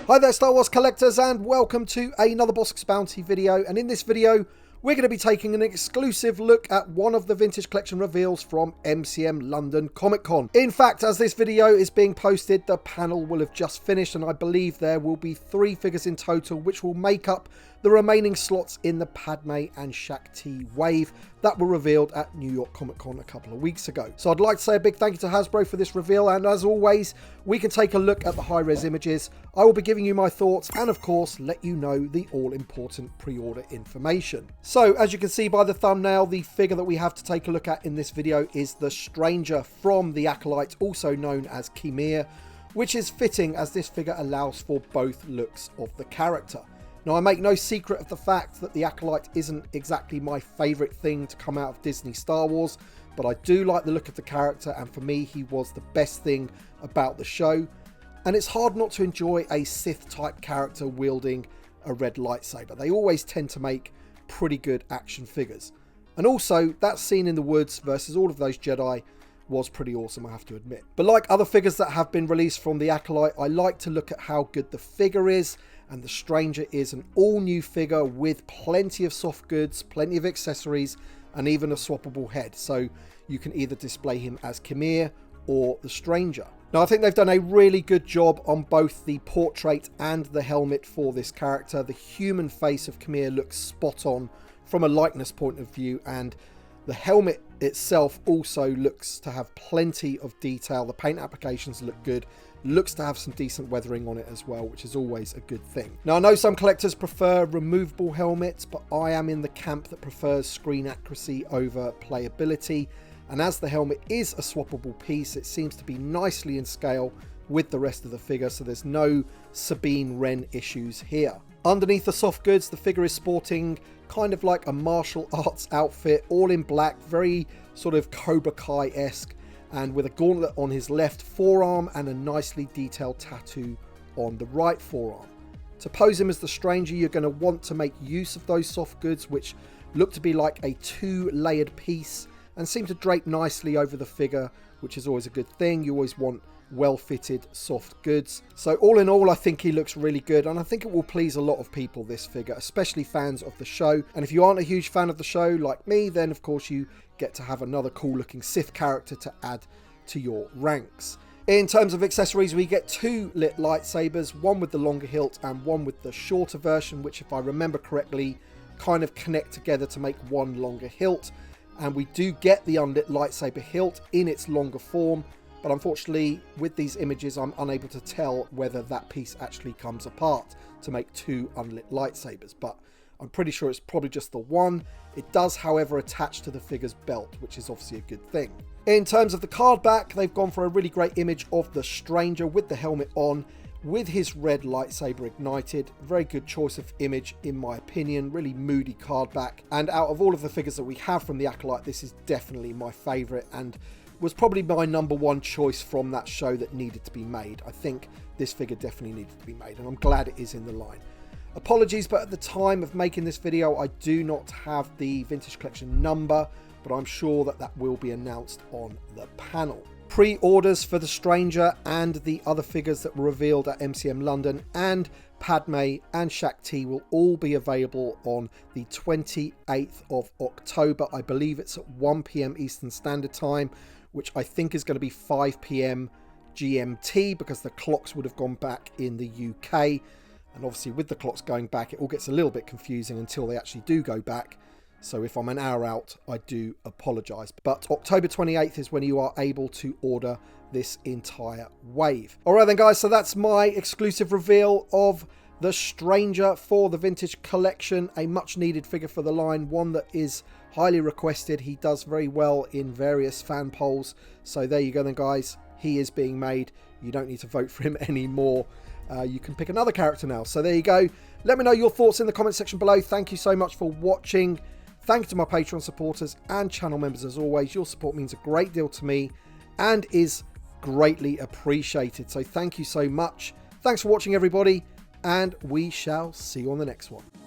Hi there Star Wars collectors, and welcome to another Bosk's Bounty video. And in this video we're going to be taking an exclusive look at one of the vintage collection reveals from MCM London Comic Con. In fact, as this video is being posted, the panel will have just finished, and I believe there will be 3 figures in total which will make up the remaining slots in the Padme and Shaak Ti wave that were revealed at New York Comic Con a couple of weeks ago. So I'd like to say a big thank you to Hasbro for this reveal, and as always we can take a look at the high-res images. I will be giving you my thoughts and of course let you know the all-important pre-order information. So as you can see by the thumbnail, the figure that we have to take a look at in this video is the Stranger from the Acolyte, also known as Qimir, which is fitting as this figure allows for both looks of the character. Now, I make no secret of the fact that the Acolyte isn't exactly my favourite thing to come out of Disney Star Wars, but I do like the look of the character, and for me he was the best thing about the show. And it's hard not to enjoy a Sith type character wielding a red lightsaber. They always tend to make pretty good action figures. And also that scene in the woods versus all of those Jedi was pretty awesome, I have to admit. But like other figures that have been released from the Acolyte, I like to look at how good the figure is, and the Stranger is an all new figure with plenty of soft goods, plenty of accessories, and even a swappable head. So you can either display him as Qimir or the Stranger. Now, I think they've done a really good job on both the portrait and the helmet for this character. The human face of Qimir looks spot on from a likeness point of view, and the helmet itself also looks to have plenty of detail. The paint applications look good, looks to have some decent weathering on it as well, which is always a good thing. Now, I know some collectors prefer removable helmets, but I am in the camp that prefers screen accuracy over playability. And as the helmet is a swappable piece, it seems to be nicely in scale with the rest of the figure, so there's no Sabine Wren issues here. Underneath the soft goods, the figure is sporting kind of like a martial arts outfit, all in black, very sort of Cobra Kai-esque, and with a gauntlet on his left forearm and a nicely detailed tattoo on the right forearm. To pose him as the Stranger, you're going to want to make use of those soft goods, which look to be like a 2-layered piece and seem to drape nicely over the figure, which is always a good thing. You always want well-fitted soft goods. So all in all, I think he looks really good, and I think it will please a lot of people, this figure, especially fans of the show. And if you aren't a huge fan of the show like me, then of course you get to have another cool looking Sith character to add to your ranks. In terms of accessories, we get 2 lit lightsabers, one with the longer hilt and one with the shorter version, which if I remember correctly kind of connect together to make one longer hilt. And we do get the unlit lightsaber hilt in its longer form, but unfortunately with these images I'm unable to tell whether that piece actually comes apart to make 2 unlit lightsabers, but I'm pretty sure it's probably just the one. It does however attach to the figure's belt, which is obviously a good thing. In terms of the card back, they've gone for a really great image of the Stranger with the helmet on, with his red lightsaber ignited. Very good choice of image in my opinion, really moody card back. And out of all of the figures that we have from the Acolyte, this is definitely my favourite and was probably my #1 choice from that show that needed to be made. I think this figure definitely needed to be made, and I'm glad it is in the line. Apologies, but at the time of making this video I do not have the vintage collection number, but I'm sure that that will be announced on the panel. Pre-orders for the Stranger and the other figures that were revealed at MCM London and Padme and Shaak Ti will all be available on the 28th of October. I believe it's at 1 PM Eastern Standard Time, which I think is going to be 5 PM GMT, because the clocks would have gone back in the UK. And obviously with the clocks going back, it all gets a little bit confusing until they actually do go back. So if I'm an hour out, I do apologise. But October 28th is when you are able to order this entire wave. Alright then guys, so that's my exclusive reveal of the Stranger for the vintage collection. A much needed figure for the line, one that is highly requested. He does very well in various fan polls. So there you go then guys, he is being made. You don't need to vote for him anymore. You can pick another character now. So there you go. Let me know your thoughts in the comment section below. Thank you so much for watching. Thank you to my Patreon supporters and channel members as always. Your support means a great deal to me and is greatly appreciated. So thank you so much. Thanks for watching everybody, and we shall see you on the next one.